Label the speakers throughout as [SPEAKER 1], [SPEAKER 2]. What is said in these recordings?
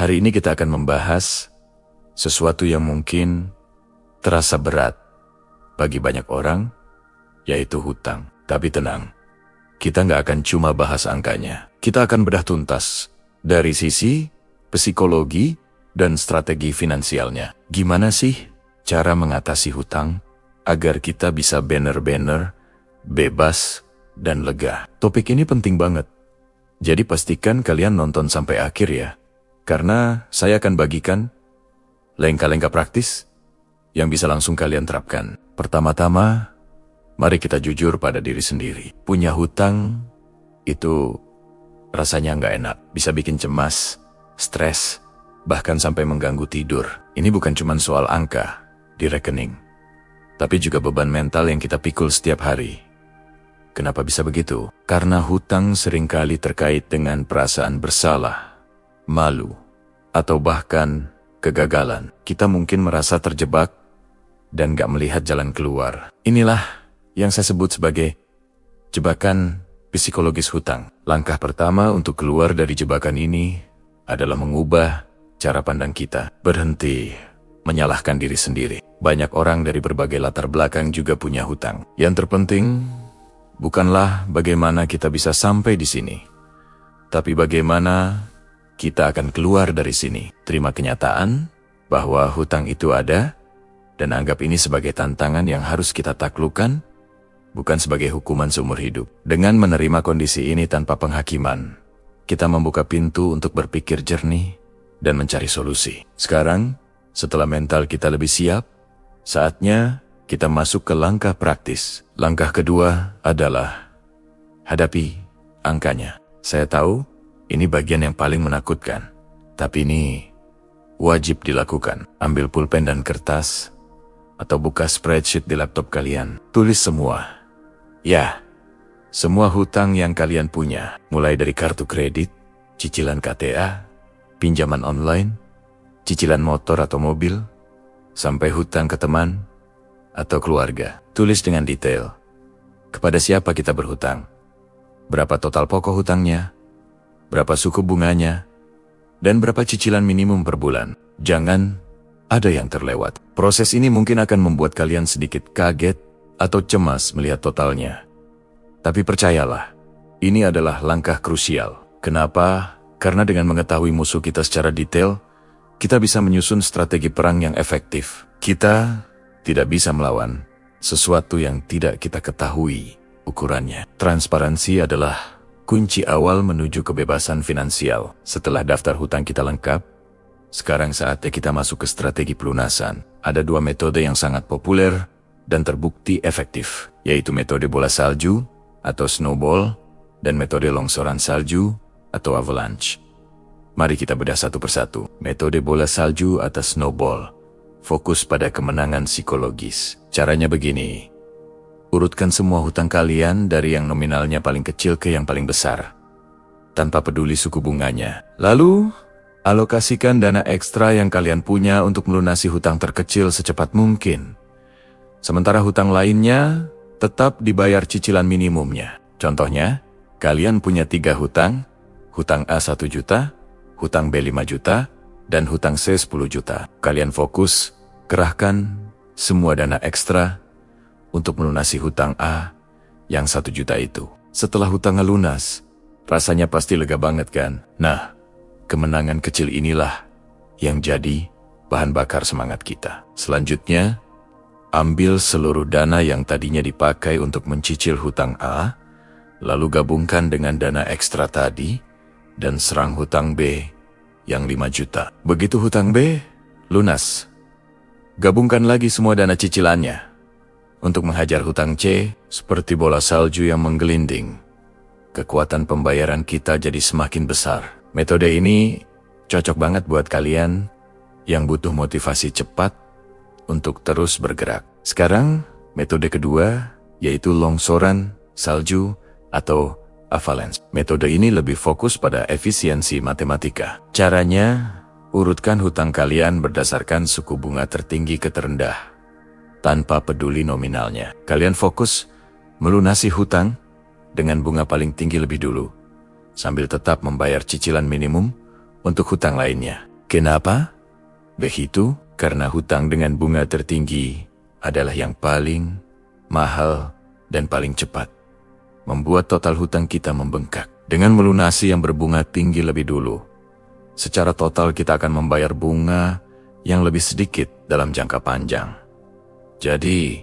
[SPEAKER 1] Hari ini kita akan membahas sesuatu yang mungkin terasa berat bagi banyak orang, yaitu hutang. Tapi tenang, kita nggak akan cuma bahas angkanya. Kita akan bedah tuntas dari sisi psikologi dan strategi finansialnya. Gimana sih cara mengatasi hutang agar kita bisa bener-bener bebas dan lega? Topik ini penting banget. Jadi pastikan kalian nonton sampai akhir ya. Karena saya akan bagikan langkah-langkah praktis yang bisa langsung kalian terapkan. Pertama-tama, mari kita jujur pada diri sendiri. Punya hutang itu rasanya nggak enak. Bisa bikin cemas, stres, bahkan sampai mengganggu tidur. Ini bukan cuma soal angka di rekening, tapi juga beban mental yang kita pikul setiap hari. Kenapa bisa begitu? Karena hutang seringkali terkait dengan perasaan bersalah, malu, atau bahkan kegagalan. Kita mungkin merasa terjebak dan gak melihat jalan keluar. Inilah yang saya sebut sebagai jebakan psikologis hutang. Langkah pertama untuk keluar dari jebakan ini adalah mengubah cara pandang kita. Berhenti menyalahkan diri sendiri. Banyak orang dari berbagai latar belakang juga punya hutang. Yang terpenting bukanlah bagaimana kita bisa sampai di sini, tapi bagaimana kita akan keluar dari sini. Terima kenyataan bahwa hutang itu ada, dan anggap ini sebagai tantangan yang harus kita taklukkan, bukan sebagai hukuman seumur hidup. Dengan menerima kondisi ini tanpa penghakiman, kita membuka pintu untuk berpikir jernih dan mencari solusi. Sekarang, setelah mental kita lebih siap, saatnya kita masuk ke langkah praktis. Langkah kedua adalah hadapi angkanya. Saya tahu ini bagian yang paling menakutkan, tapi ini wajib dilakukan. Ambil pulpen dan kertas, atau buka spreadsheet di laptop kalian. Tulis semua. Ya, semua hutang yang kalian punya. Mulai dari kartu kredit, cicilan KTA, pinjaman online, cicilan motor atau mobil, sampai hutang ke teman atau keluarga. Tulis dengan detail. Kepada siapa kita berhutang? Berapa total pokok hutangnya? Berapa suku bunganya? Dan berapa cicilan minimum per bulan? Jangan ada yang terlewat. Proses ini mungkin akan membuat kalian sedikit kaget atau cemas melihat totalnya. Tapi percayalah, ini adalah langkah krusial. Kenapa? Karena dengan mengetahui musuh kita secara detail, kita bisa menyusun strategi perang yang efektif. Kita tidak bisa melawan sesuatu yang tidak kita ketahui ukurannya. Transparansi adalah kunci awal menuju kebebasan finansial. Setelah daftar hutang kita lengkap, sekarang saatnya kita masuk ke strategi pelunasan. Ada dua metode yang sangat populer dan terbukti efektif, yaitu metode bola salju atau snowball dan metode longsoran salju atau avalanche. Mari kita bedah satu persatu. Metode bola salju atau snowball fokus pada kemenangan psikologis. Caranya begini. Urutkan semua hutang kalian dari yang nominalnya paling kecil ke yang paling besar, tanpa peduli suku bunganya. Lalu, alokasikan dana ekstra yang kalian punya untuk melunasi hutang terkecil secepat mungkin. Sementara hutang lainnya tetap dibayar cicilan minimumnya. Contohnya, kalian punya 3 hutang, hutang A 1 juta, hutang B 5 juta, dan hutang C 10 juta. Kalian fokus, kerahkan semua dana ekstra untuk melunasi hutang A yang 1 juta itu. Setelah hutangnya lunas, rasanya pasti lega banget kan? Nah, kemenangan kecil inilah yang jadi bahan bakar semangat kita. Selanjutnya, ambil seluruh dana yang tadinya dipakai untuk mencicil hutang A, lalu gabungkan dengan dana ekstra tadi, dan serang hutang B yang 5 juta. Begitu hutang B lunas, gabungkan lagi semua dana cicilannya untuk menghajar hutang C seperti bola salju yang menggelinding. Kekuatan pembayaran kita jadi semakin besar. Metode ini cocok banget buat kalian yang butuh motivasi cepat untuk terus bergerak. Sekarang, metode kedua yaitu longsoran salju atau avalanche. Metode ini lebih fokus pada efisiensi matematika. Caranya, urutkan hutang kalian berdasarkan suku bunga tertinggi ke terendah, tanpa peduli nominalnya. Kalian fokus melunasi hutang dengan bunga paling tinggi lebih dulu, sambil tetap membayar cicilan minimum untuk hutang lainnya. Kenapa? Begitu, karena hutang dengan bunga tertinggi adalah yang paling mahal dan paling cepat. Membuat total hutang kita membengkak. Dengan melunasi yang berbunga tinggi lebih dulu, secara total kita akan membayar bunga yang lebih sedikit dalam jangka panjang. Jadi,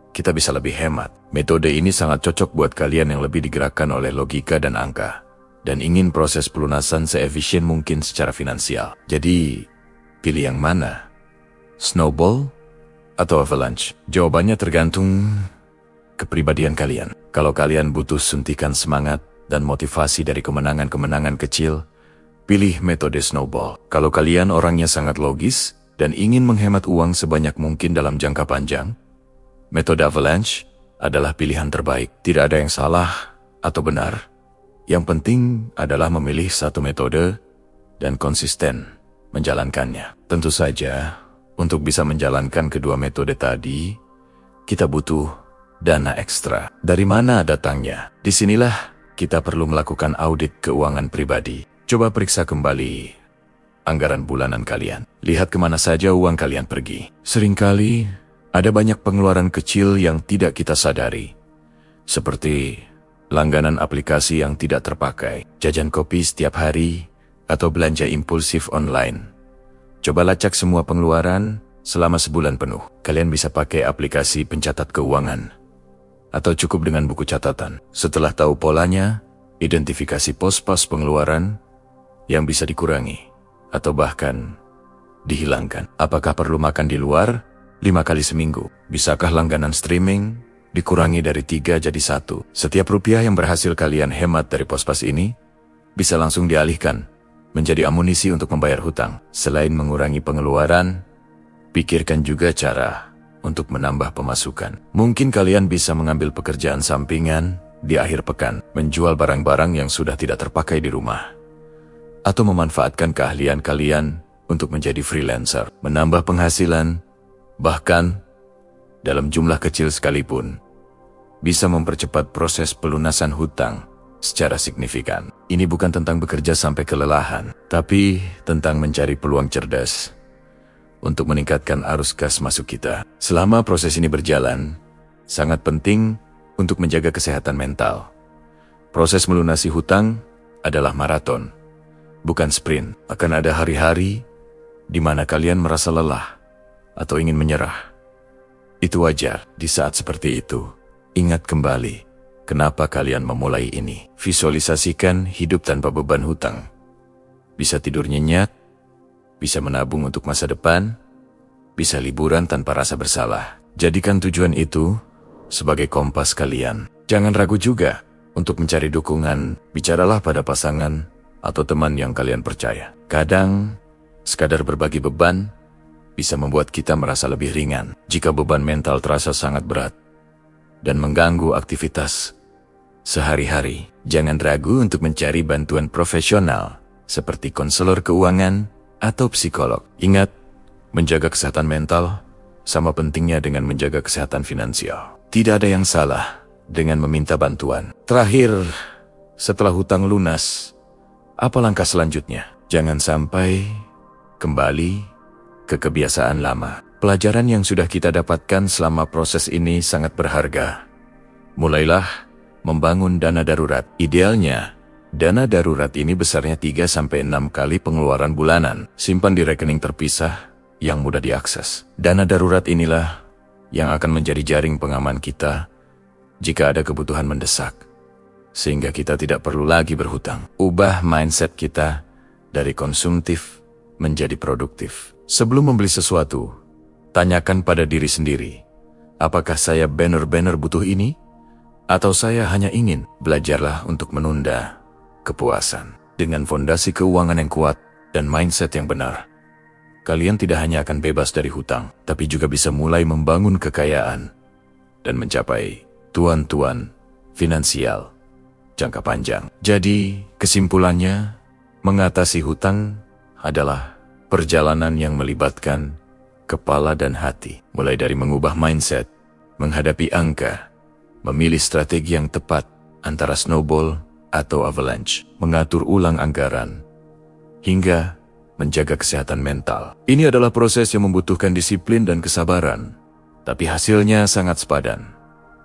[SPEAKER 1] kita bisa lebih hemat. Metode ini sangat cocok buat kalian yang lebih digerakkan oleh logika dan angka, dan ingin proses pelunasan seefisien mungkin secara finansial. Jadi, pilih yang mana? Snowball atau avalanche? Jawabannya tergantung kepribadian kalian. Kalau kalian butuh suntikan semangat dan motivasi dari kemenangan-kemenangan kecil, pilih metode snowball. Kalau kalian orangnya sangat logis dan ingin menghemat uang sebanyak mungkin dalam jangka panjang, metode avalanche adalah pilihan terbaik. Tidak ada yang salah atau benar. Yang penting adalah memilih satu metode dan konsisten menjalankannya. Tentu saja, untuk bisa menjalankan kedua metode tadi, kita butuh dana ekstra. Dari mana datangnya? Disinilah kita perlu melakukan audit keuangan pribadi. Coba periksa kembali anggaran bulanan kalian. Lihat kemana saja uang kalian pergi. Seringkali ada banyak pengeluaran kecil yang tidak kita sadari, seperti langganan aplikasi yang tidak terpakai, jajan kopi setiap hari, atau belanja impulsif online. Coba lacak semua pengeluaran selama sebulan penuh. Kalian bisa pakai aplikasi pencatat keuangan, atau cukup dengan buku catatan. Setelah tahu polanya, identifikasi pos-pos pengeluaran yang bisa dikurangi, atau bahkan dihilangkan. Apakah perlu makan di luar 5 kali seminggu? Bisakah langganan streaming dikurangi dari 3 jadi 1? Setiap rupiah yang berhasil kalian hemat dari pos-pos ini bisa langsung dialihkan menjadi amunisi untuk membayar hutang. Selain mengurangi pengeluaran, pikirkan juga cara untuk menambah pemasukan. Mungkin kalian bisa mengambil pekerjaan sampingan di akhir pekan, menjual barang-barang yang sudah tidak terpakai di rumah, atau memanfaatkan keahlian kalian untuk menjadi freelancer, menambah penghasilan, bahkan dalam jumlah kecil sekalipun, bisa mempercepat proses pelunasan hutang secara signifikan. Ini bukan tentang bekerja sampai kelelahan, tapi tentang mencari peluang cerdas untuk meningkatkan arus kas masuk kita. Selama proses ini berjalan, sangat penting untuk menjaga kesehatan mental. Proses melunasi hutang adalah maraton, bukan sprint. Akan ada hari-hari di mana kalian merasa lelah atau ingin menyerah. Itu wajar. Di saat seperti itu, ingat kembali kenapa kalian memulai ini. Visualisasikan hidup tanpa beban hutang. Bisa tidur nyenyak, bisa menabung untuk masa depan, bisa liburan tanpa rasa bersalah. Jadikan tujuan itu sebagai kompas kalian. Jangan ragu juga untuk mencari dukungan. Bicaralah pada pasangan atau teman yang kalian percaya. Kadang, sekadar berbagi beban bisa membuat kita merasa lebih ringan. Jika beban mental terasa sangat berat dan mengganggu aktivitas sehari-hari, jangan ragu untuk mencari bantuan profesional seperti konselor keuangan atau psikolog. Ingat, menjaga kesehatan mental sama pentingnya dengan menjaga kesehatan finansial. Tidak ada yang salah dengan meminta bantuan. Terakhir, setelah hutang lunas, apa langkah selanjutnya? Jangan sampai kembali ke kebiasaan lama. Pelajaran yang sudah kita dapatkan selama proses ini sangat berharga. Mulailah membangun dana darurat. Idealnya, dana darurat ini besarnya 3-6 kali pengeluaran bulanan. Simpan di rekening terpisah yang mudah diakses. Dana darurat inilah yang akan menjadi jaring pengaman kita jika ada kebutuhan mendesak, sehingga kita tidak perlu lagi berhutang. Ubah mindset kita dari konsumtif menjadi produktif. Sebelum membeli sesuatu, tanyakan pada diri sendiri, apakah saya benar-benar butuh ini? Atau saya hanya ingin? Belajarlah untuk menunda kepuasan. Dengan fondasi keuangan yang kuat dan mindset yang benar, kalian tidak hanya akan bebas dari hutang, tapi juga bisa mulai membangun kekayaan dan mencapai tuan-tuan finansial jangka panjang. Jadi, kesimpulannya, mengatasi hutang adalah perjalanan yang melibatkan kepala dan hati. Mulai dari mengubah mindset, menghadapi angka, memilih strategi yang tepat antara snowball atau avalanche, mengatur ulang anggaran, hingga menjaga kesehatan mental. Ini adalah proses yang membutuhkan disiplin dan kesabaran, tapi hasilnya sangat sepadan.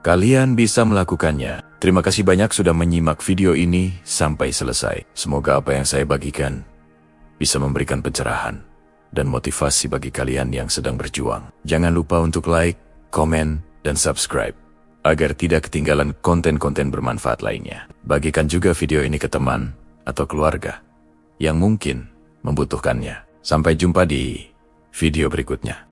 [SPEAKER 1] Kalian bisa melakukannya. Terima kasih banyak sudah menyimak video ini sampai selesai. Semoga apa yang saya bagikan bisa memberikan pencerahan dan motivasi bagi kalian yang sedang berjuang. Jangan lupa untuk like, komen, dan subscribe agar tidak ketinggalan konten-konten bermanfaat lainnya. Bagikan juga video ini ke teman atau keluarga yang mungkin membutuhkannya. Sampai jumpa di video berikutnya.